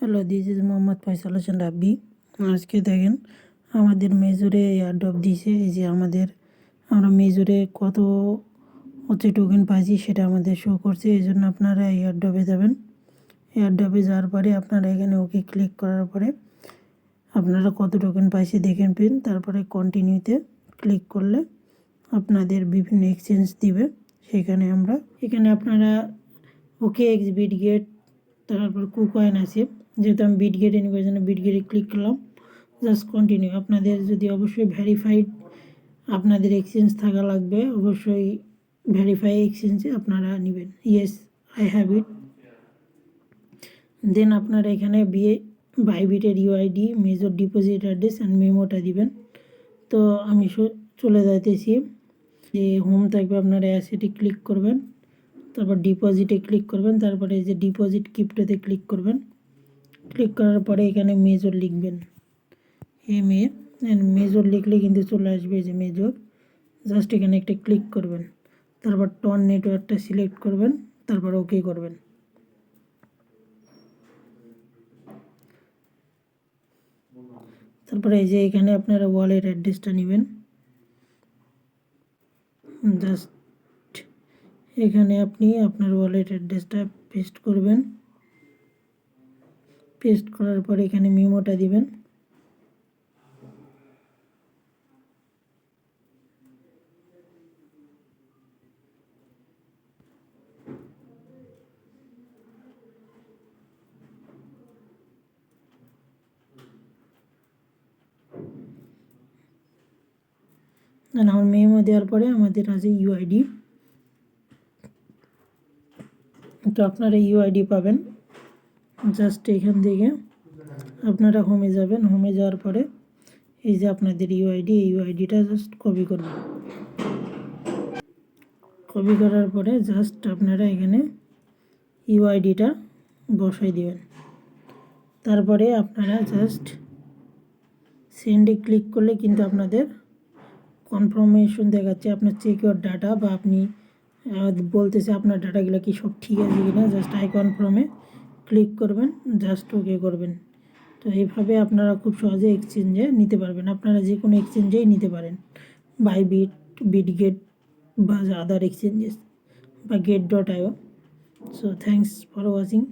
Hello, this is Mohammad Faisal Hossain Rabbi. আজকে দেখেন আমাদের মেজরে এয়ারড্রপ দিয়েছে। এই যে আমরা মেজরে কত হচ্ছে টোকেন পাইছি সেটা আমাদের শো করছে। এই জন্য আপনারা এয়ারড্রপে যাবেন। এয়ারড্রপে যাওয়ার পরে আপনারা এখানে ওকে ক্লিক করার পরে আপনারা কত টোকেন পাইছে দেখেন পেন। তারপরে কন্টিনিউতে ক্লিক করলে আপনাদের বিভিন্ন এক্সচেঞ্জ দিবে। এখানে আপনারা ওকে এক্স বিটগেট, তারপর কুকয়েন আছে। যেহেতু আমি বিটগেটে নিব এই জন্য বিটগেটে ক্লিক করলাম। Just continue. আপনাদের যদি অবশ্যই ভেরিফাইড আপনাদের এক্সচেঞ্জ থাকা লাগবে, অবশ্যই ভেরিফাই এক্সচেঞ্জে আপনারা নেবেন। Yes, I have it. Then আপনারা এখানে বাইবিটের UID, major deposit address and মেমোটা দিবেন। তো আমি চলে যাইতেছি। যে হোম থাকবে আপনারা অ্যাসেটে ক্লিক করবেন, তারপর ডিপোজিটে ক্লিক করবেন, তারপরে এই যে ডিপোজিট ক্রিপ্টোতে ক্লিক করবেন। ক্লিক করার পরে এখানে মেজর লিখবেন, মেজর লিখলে কিন্তু চলে আসবে যে মেজর। জাস্ট এখানে একটা ক্লিক করবেন, তারপর টন নেটওয়ার্কটা সিলেক্ট করবেন, তারপর ওকে করবেন। তারপরে এই যে এখানে আপনারা ওয়ালেট অ্যাড্রেসটা নেবেন। জাস্ট এখানে আপনি আপনার ওয়ালেট অ্যাড্রেসটা পেস্ট করবেন। পেস্ট করার পরে এখানে মেমোটা দিবেন। আমার মেমো দেওয়ার পরে আমাদের আছে ইউআইডি। তো আপনারা ইউআইডি পাবেন। জাস্ট এখান থেকে আপনারা হোমে যাবেন। হোমে যাওয়ার পরে এই যে আপনাদের ইউআইডি, এই ইউআইডিটা জাস্ট কপি করবেন। কপি করার পরে জাস্ট আপনারা এখানে ইউআইডিটা বসাই দিবেন। তারপরে আপনারা জাস্ট সেন্ডে ক্লিক করলে কিন্তু আপনাদের কনফার্মেশন দেখাচ্ছে আপনার সিকিউর ডাটা, বা আপনি বলতেছে আপনার ডাটাগুলো কি সব ঠিক আছে কি না। জাস্ট আই কনফার্মে ক্লিক করবেন, জাস্ট ওকে করবেন। তো এইভাবে আপনারা খুব সহজে এক্সচেঞ্জে নিতে পারবেন। আপনারা যে কোনো এক্সচেঞ্জেই নিতে পারেন, বাইবিট, বিটগেট বা আদার এক্সচেঞ্জেস বা get.io. So thanks for watching.